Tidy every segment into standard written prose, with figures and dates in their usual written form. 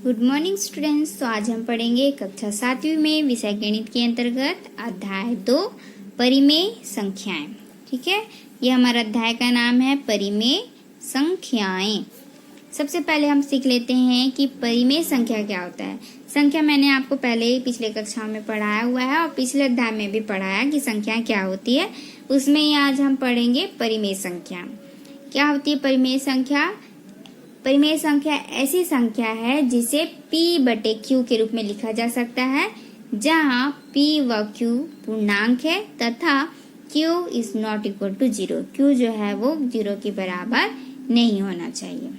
Good morning students. तो आज हम पढ़ेंगे कक्षा 7वीं में विषय गणित के अंतर्गत अध्याय 2 परिमेय संख्याएं। ठीक है, ये हमारा अध्याय का नाम है परिमेय संख्याएं। सबसे पहले हम सीख लेते हैं कि परिमेय संख्या क्या होता है। संख्या मैंने आपको पहले ही पिछले कक्षा में पढ़ाया हुआ है और पिछले अध्याय में भी पढ़ाया कि संख्या क्या होती है। उसमें ही आज हम पढ़ेंगे परिमेय संख्या। क्या होती है परिमेय संख्या? परिमेय संख्या ऐसी संख्या है जिसे p/q के रूप में लिखा जा सकता है, जहां p व q पूर्णांक है तथा q is not equal to 0। q जो है वो 0 के बराबर नहीं होना चाहिए।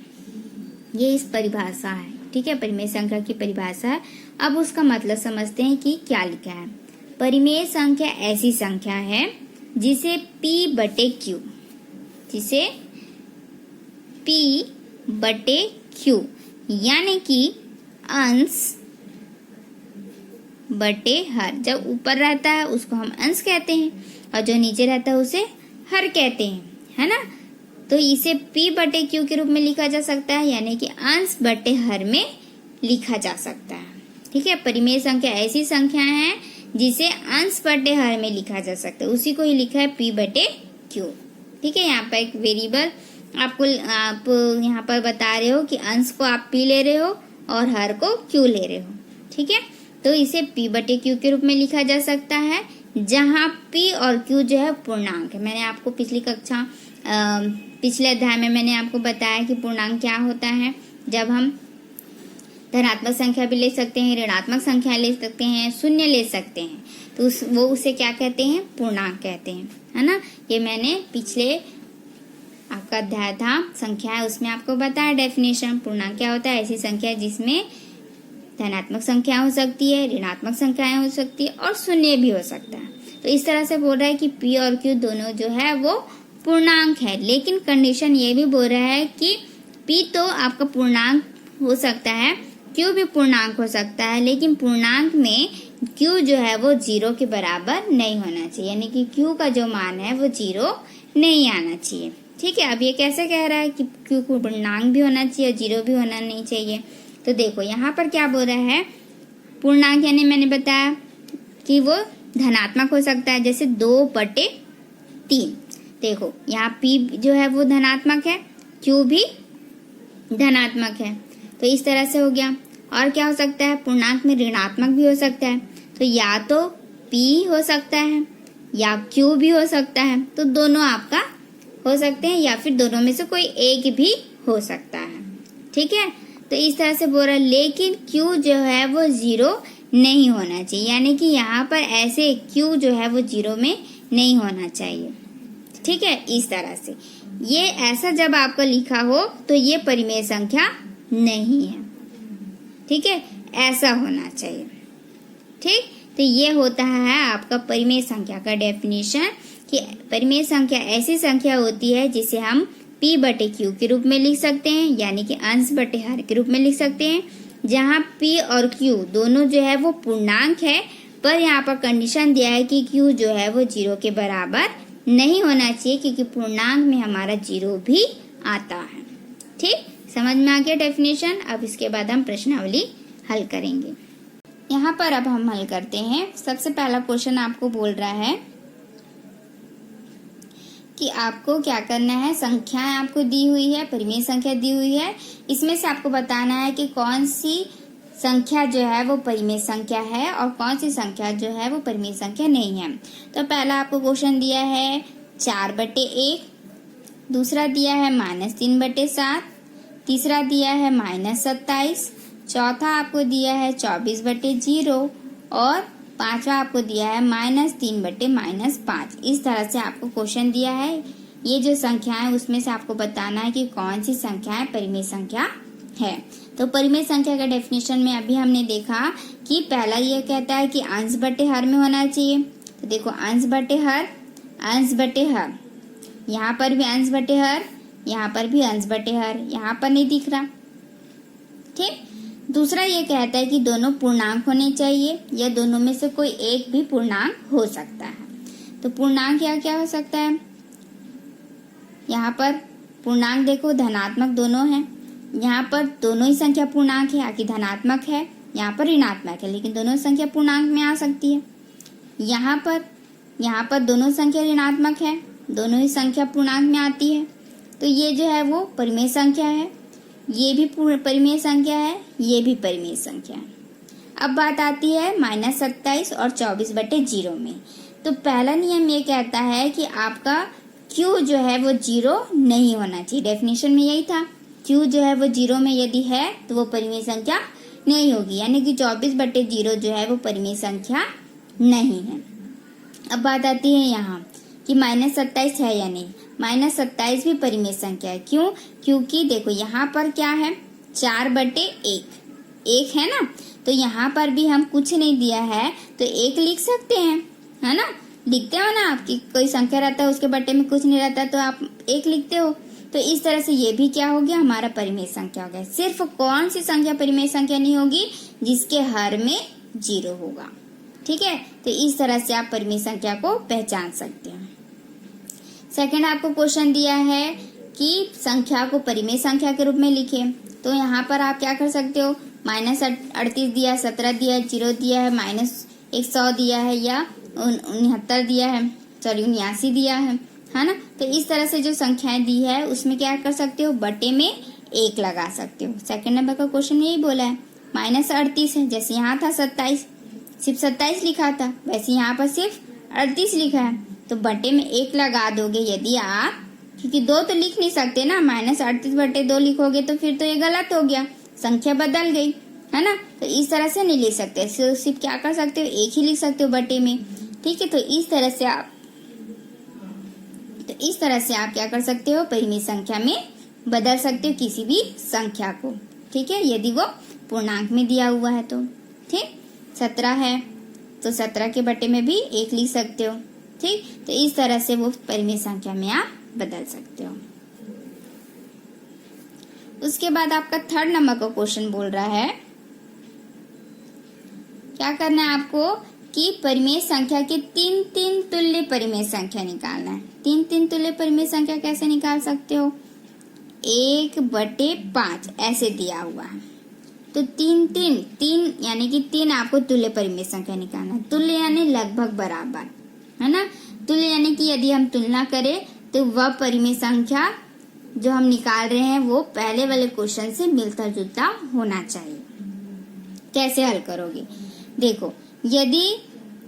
ये इस परिभाषा है। ठीक है, परिमेय संख्या की परिभाषा है। अब उसका मतलब समझते हैं कि क्या लिखा है। परिमेय संख्या ऐसी संख्या है जिसे p/q यानी कि अंश बटे हर। जब ऊपर रहता है उसको हम अंश कहते हैं और जो नीचे रहता है उसे हर कहते हैं, है ना। तो इसे p/q के रूप में लिखा जा सकता है, यानी कि अंश बटे हर में लिखा जा सकता है। ठीक है, परिमेय संख्या ऐसी संख्या है जिसे अंश बटे हर में लिखा जा सकता है, उसी को ही लिखा है p/q। ठीक है, यहाँ पर एक वेरिएबल आप यहाँ पर बता रहे हो कि अंश को आप p ले रहे हो और हर को q ले रहे हो। ठीक है, तो इसे p/q के रूप में लिखा जा सकता है, जहां p और q जो है पूर्णांक है। मैंने आपको पिछले अध्याय में मैंने आपको बताया कि पूर्णांक क्या होता है। जब हम धनात्मक संख्या भी ले सकते हैं, ऋणात्मक संख्या ले सकते हैं, शून्य ले सकते हैं, तो वो उसे क्या कहते हैं? पूर्णांक कहते हैं, है ना। ये मैंने पिछले आपका अध्याय था संख्या है, उसमें आपको बताया डेफिनेशन। पूर्णांक क्या होता है? ऐसी संख्या जिसमें धनात्मक संख्या हो सकती है, ऋणात्मक संख्याएं हो सकती है और शून्य भी हो सकता है। तो इस तरह से बोल रहा है कि p और q दोनों जो है वो पूर्णांक है, लेकिन कंडीशन ये भी बोल रहा है कि p तो आपका पूर्णांक हो सकता है, q भी पूर्णांक हो सकता है, लेकिन पूर्णांक में q जो है वो 0 के बराबर नहीं होना चाहिए, यानी कि q का जो मान है वो 0 नहीं आना चाहिए। ठीक है, अब ये कैसे कह रहा है कि q को पूर्णांक भी होना चाहिए और 0 भी होना नहीं चाहिए। तो देखो यहाँ पर क्या बोल रहा है, पूर्णांक यानी मैंने बताया कि वो धनात्मक हो सकता है, जैसे 2/3। देखो यहाँ p जो है वो धनात्मक है, q भी धनात्मक है, तो इस तरह से हो गया। और क्या हो सकता है? पूर्णांक में ऋणात्मक भी हो सकता है, तो या तो p हो सकता है या q भी हो सकता है, तो दोनों आपका हो सकते हैं या फिर दोनों में से कोई एक भी हो सकता है। ठीक है, तो इस तरह से बोल रहा है, लेकिन q जो है वो 0 नहीं होना चाहिए, यानी कि यहाँ पर ऐसे q जो है वो 0 में नहीं होना चाहिए। ठीक है, इस तरह से ये ऐसा जब आपका लिखा हो तो ये परिमेय संख्या नहीं है। ठीक है, ऐसा होना चाहिए। ठीक, तो ये होता है आपका परिमेय संख्या का डेफिनेशन कि परिमेय संख्या ऐसी संख्या होती है जिसे हम p/q के रूप में लिख सकते हैं, यानी कि अंश बटे हर के रूप में लिख सकते हैं, जहां p और q दोनों जो है वो पूर्णांक है, पर यहाँ पर कंडीशन दिया है कि q जो है वो 0 के बराबर नहीं होना चाहिए, क्योंकि पूर्णांक में हमारा 0 भी आता है। ठीक, समझ में आ गया डेफिनेशन। अब इसके बाद हम प्रश्नावली हल करेंगे। यहाँ पर अब हम हल करते हैं। सबसे पहला क्वेश्चन आपको बोल रहा है कि आपको क्या करना है। संख्याएं आपको दी हुई है, परिमेय संख्या दी हुई है, इसमें से आपको बताना है कि कौन सी संख्या जो है वो परिमेय संख्या है और कौन सी संख्या जो है वो परिमेय संख्या नहीं है। तो पहला आपको क्वेश्चन दिया है 4/1, दूसरा दिया है -3/7, तीसरा दिया है -27, चौथा आपको दिया है 24/0 और पांचवा आपको दिया है -3/-5। इस तरह से आपको क्वेश्चन दिया है। ये जो संख्या है उसमें से आपको बताना है कि कौन सी संख्या है परिमेय संख्या है। तो परिमेय संख्या का डेफिनेशन में अभी हमने देखा कि पहला ये कहता है कि अंश बटे हर में होना चाहिए। तो देखो अंश बटे हर, यहाँ पर भी अंश बटे हर, यहाँ पर भी अंश बटे हर, यहाँ पर नहीं दिख रहा। ठीक, दूसरा ये कहता है कि दोनों पूर्णांक होने चाहिए या दोनों में से कोई एक भी पूर्णांक हो सकता है। तो पूर्णांक क्या क्या हो सकता है? यहाँ पर पूर्णांक देखो धनात्मक दोनों हैं, यहाँ पर दोनों ही संख्या पूर्णांक है, आखिर धनात्मक है, यहाँ पर ऋणात्मक है, लेकिन दोनों संख्या पूर्णांक में आ सकती है। यहाँ पर दोनों संख्या ऋणात्मक है, दोनों ही संख्या पूर्णांक में आती है, तो ये जो है वो परिमेय संख्या है, ये भी परिमेय संख्या है, ये भी परिमेय संख्या है। अब बात आती है -27 और 24/0 में। तो पहला नियम ये कहता है कि आपका Q जो है वो 0 नहीं होना चाहिए। डेफिनेशन में यही था, Q जो है वो 0 में यदि है तो वो परिमेय संख्या नहीं होगी, यानी कि 24/0 जो है वो परिमेय संख्या नहीं है। अब बात आती है यहाँ कि -27 है या नहीं। -27 भी परिमेय संख्या है। क्यों? क्योंकि देखो यहाँ पर क्या है, 4/1 1 है ना, तो यहाँ पर भी हम कुछ नहीं दिया है तो 1 लिख सकते हैं, है ना। लिखते हो ना, आपकी कोई संख्या रहता है उसके बट्टे में कुछ नहीं रहता तो आप 1 लिखते हो। तो इस तरह से ये भी क्या हो गया, हमारा परिमेय संख्या हो गया। सिर्फ कौन सी संख्या परिमेय संख्या नहीं होगी, जिसके हर में 0 होगा। ठीक है, तो इस तरह से आप परिमेय संख्या को पहचान सकते हैं। सेकंड आपको क्वेश्चन दिया है कि संख्या को परिमेय संख्या के रूप में लिखे, तो यहाँ पर आप क्या कर सकते हो, -38 दिया, 17 दिया, 0 दिया है, -100 दिया है, या 69 दिया है, 79 दिया है ना। तो इस तरह से जो संख्याएं दी है उसमें क्या कर सकते हो, बटे में 1 लगा सकते हो। सेकंड नंबर का क्वेश्चन यही बोला है। -38 है, जैसे यहाँ था 27, सिर्फ 27 लिखा था, वैसे यहाँ पर सिर्फ 38 लिखा है, तो बटे में 1 लगा दोगे यदि आप, क्योंकि 2 तो लिख नहीं सकते ना, -38/2 लिखोगे तो फिर तो ये गलत हो गया, संख्या बदल गई, है ना। तो इस तरह से नहीं लिख सकते, सिर्फ क्या कर सकते हो, 1 ही लिख सकते हो बटे में। ठीक है, तो इस तरह से आप क्या कर सकते हो, परिमेय संख्या में बदल सकते हो किसी भी संख्या को। ठीक है, यदि वो पूर्णांक में दिया हुआ है तो। ठीक, 17 है तो 17 के बटे में भी 1 लिख सकते हो। ठीक, तो इस तरह से वो परिमेय संख्या में आप बदल सकते हो। उसके बाद आपका थर्ड नंबर का क्वेश्चन बोल रहा है, क्या करना है आपको कि परिमेय संख्या के 3 तुल्य परिमेय संख्या निकालना है। 3 तुल्य परिमेय संख्या कैसे निकाल सकते हो, 1/5 ऐसे दिया हुआ है, तो 3 यानी कि 3 आपको तुल्य परिमेय संख्या निकालना है। तुल्य यानी लगभग बराबर, है ना। तुल्य यानी कि यदि हम तुलना करें तो वह परिमेय संख्या जो हम निकाल रहे हैं वो पहले वाले क्वेश्चन से मिलता जुलता होना चाहिए। कैसे हल करोगे, देखो, यदि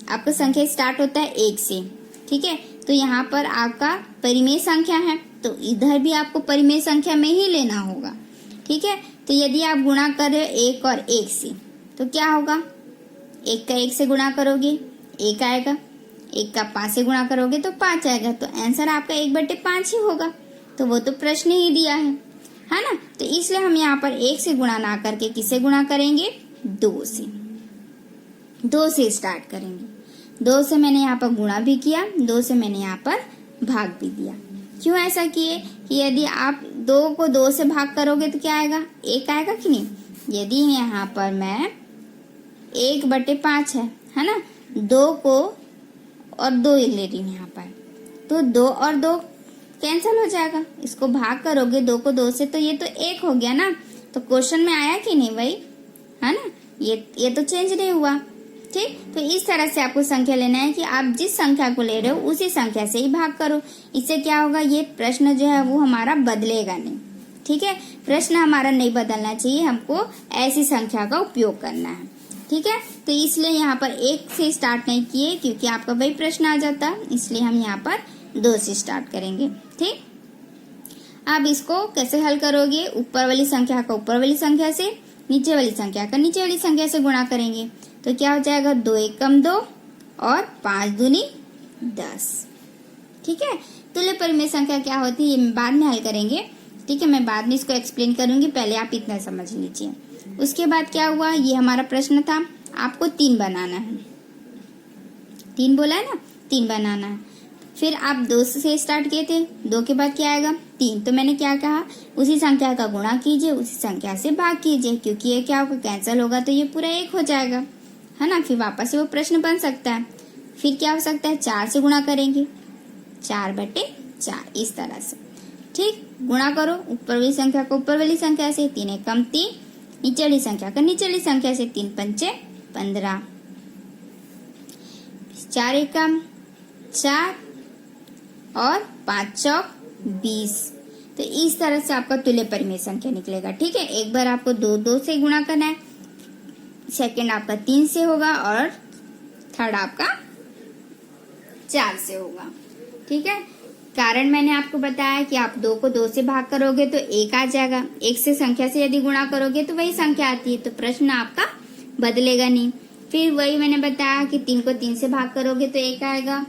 आपका संख्या स्टार्ट होता है 1 से, ठीक है, तो यहाँ पर आपका परिमेय संख्या है, तो इधर भी आपको परिमेय संख्या में ही लेना होगा। ठीक है, तो यदि आप गुणा कर रहे हो 1 और 1 से, तो क्या होगा, 1 का 1 से गुणा करोगे 1 आएगा, 1 का 5 से गुणा करोगे तो 5 आएगा, तो आंसर आपका 1/5 ही होगा। तो वो तो प्रश्न ही दिया है ना। तो इसलिए हम यहाँ पर 1 से गुणा ना करके किससे गुणा करेंगे, 2 से स्टार्ट करेंगे। 2 से मैंने यहाँ पर गुणा भी किया, 2 से मैंने यहाँ पर भाग भी दिया। क्यों ऐसा किए कि यदि आप 2 को 2 से भाग करोगे तो क्या आएगा, 1 आएगा कि नहीं। यदि यहाँ पर मैं 1/5 है ना, 2 को और 2 ले रही हूँ यहाँ पर, तो 2 और 2 कैंसिल हो जाएगा, इसको भाग करोगे 2 को 2 से तो ये तो 1 हो गया ना। तो क्वेश्चन में आया कि नहीं भाई, है ना, ये तो चेंज नहीं हुआ। ठीक, तो इस तरह से आपको संख्या लेना है कि आप जिस संख्या को ले रहे हो उसी संख्या से ही भाग करो। इससे क्या होगा, ये प्रश्न जो है वो हमारा बदलेगा नहीं। ठीक है, प्रश्न हमारा नहीं बदलना चाहिए, हमको ऐसी संख्या का उपयोग करना है। ठीक है, तो इसलिए यहाँ पर 1 से स्टार्ट नहीं किए क्योंकि आपका वही प्रश्न आ जाता, इसलिए हम यहाँ पर 2 से स्टार्ट करेंगे। ठीक, अब इसको कैसे हल करोगे, ऊपर वाली संख्या का ऊपर वाली संख्या से, नीचे वाली संख्या का नीचे वाली संख्या से गुणा करेंगे, तो क्या हो जाएगा, 2 1 कम 2 और 5 दूनी 10। ठीक है, तुल्य परिमेय संख्या क्या होती है ये बाद में हल करेंगे। ठीक है, मैं बाद में इसको एक्सप्लेन करूंगी, पहले आप इतना समझ लीजिए। उसके बाद क्या हुआ, ये हमारा प्रश्न था, आपको 3 बनाना है, 3 बोला है ना, 3 बनाना है। फिर आप 2 से स्टार्ट किए थे, 2 के बाद क्या आएगा, 3, तो मैंने क्या कहा, उसी संख्या का गुणा कीजिए, उसी संख्या से भाग कीजिए, क्योंकि ये क्या होगा, कैंसिल होगा तो ये पूरा 1 हो जाएगा, है ना। फिर वापस से वो प्रश्न बन सकता है। फिर क्या हो सकता है, 4 से गुणा करेंगे, 4/4, इस तरह से। ठीक, गुणा करो ऊपर वाली संख्या को ऊपर वाली संख्या से, 3 एकम 3, नीचे वाली संख्या का नीचे वाली संख्या से, 3 पंचे 15, 4 एकम 4 और 5 चौक 20। तो इस तरह से आपका तुल्य परिमेय संख्या निकलेगा। ठीक है, एक बार आपको 2 से गुणा करना है, सेकंड आपका 3 से होगा और थर्ड आपका 4 से होगा। ठीक है, कारण मैंने आपको बताया कि आप 2 को 2 से भाग करोगे तो 1 आ जाएगा, 1 से संख्या से यदि गुणा करोगे तो वही संख्या आती है, तो प्रश्न आपका बदलेगा नहीं। फिर वही मैंने बताया कि 3 को 3 से भाग करोगे तो 1 आएगा,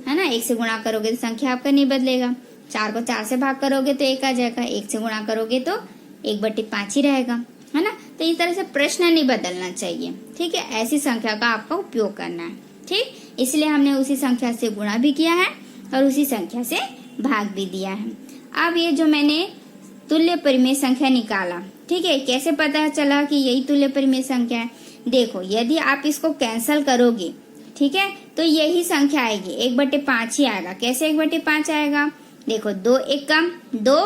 है ना, 1 से गुणा करोगे तो संख्या आपका नहीं बदलेगा। 4 को 4 से भाग करोगे तो 1 आ जाएगा, 1 से गुणा करोगे तो 1/5 ही रहेगा, है ना। तो इस तरह से प्रश्न नहीं बदलना चाहिए। ठीक है, ऐसी संख्या का आपका उपयोग करना है। ठीक, इसलिए हमने उसी संख्या से गुणा भी किया है और उसी संख्या से भाग भी दिया है। अब ये जो मैंने तुल्य परिमेय संख्या निकाला, ठीक है, कैसे पता चला कि यही तुल्य परिमेय संख्या है? देखो, यदि आप इसको कैंसल करोगे, ठीक है, तो यही संख्या आएगी, 1/5 ही आएगा। कैसे 1/5 आएगा? देखो, 2 एकम 2,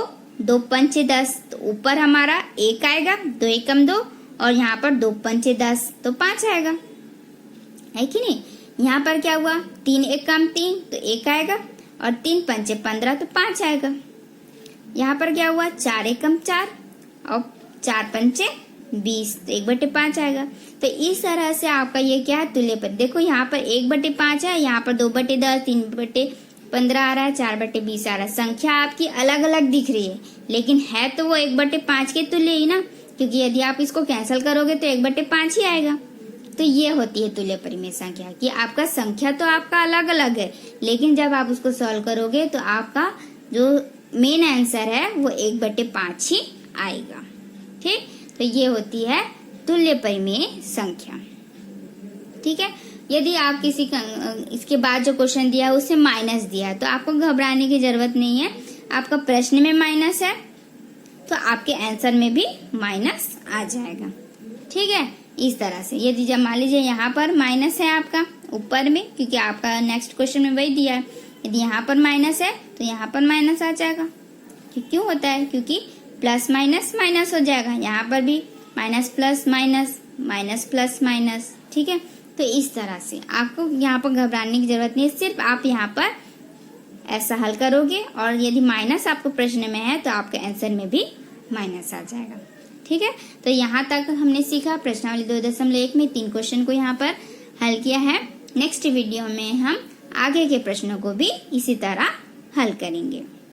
2 पंचे 10, तो ऊपर हमारा 1 आएगा, 2 एकम 2 और यहाँ पर 2 पंचे 10 तो 5 आएगा, है कि नहीं। यहाँ पर क्या हुआ, 3 एकम 3 तो 1 आएगा और 3 पंचे 15 तो 5 आएगा। यहाँ पर क्या हुआ, 4 एकम 4 और 4 पंचे 20 तो 1/5 आएगा। तो इस तरह से आपका ये क्या है, तुल्य परिमेय। देखो, यहाँ पर 1/5 है, यहाँ पर 2/10, 3/15 आ रहा है, 4/20 आ रहा है। संख्या आपकी अलग अलग दिख रही है, लेकिन है तो वो 1/5 के तुल्य ही ना, क्योंकि यदि आप इसको कैंसिल करोगे तो 1/5 ही आएगा। तो ये होती है तुल्य परिमेय संख्या कि आपका संख्या तो आपका अलग अलग है, लेकिन जब आप उसको सॉल्व करोगे तो आपका जो मेन आंसर है वो 1/5 ही आएगा। ठीक, तो ये होती है तुल्य परिमेय संख्या। ठीक है, यदि आप किसी का इसके बाद जो क्वेश्चन दिया है उससे माइनस दिया है तो आपको घबराने की जरूरत नहीं है। आपका प्रश्न में माइनस है तो आपके आंसर में भी माइनस आ जाएगा। ठीक है, इस तरह से यदि जब मान लीजिए यहाँ पर माइनस है आपका ऊपर में, क्योंकि आपका नेक्स्ट क्वेश्चन में वही दिया है, यदि यहाँ पर माइनस है तो यहाँ पर माइनस आ जाएगा। क्यों होता है? क्योंकि प्लस माइनस माइनस हो जाएगा, यहाँ पर भी minus plus minus, minus plus minus. ठीक है, तो इस तरह से आपको यहाँ पर घबराने की जरूरत नहीं है, सिर्फ आप यहाँ पर ऐसा हल करोगे और यदि माइनस आपको प्रश्न में है तो आपके आंसर में भी माइनस आ जाएगा। ठीक है, तो यहाँ तक हमने सीखा प्रश्नावली 2.1 में 3 क्वेश्चन को यहाँ पर हल किया है। नेक्स्ट वीडियो में हम आगे के प्रश्नों को भी इसी तरह हल करेंगे।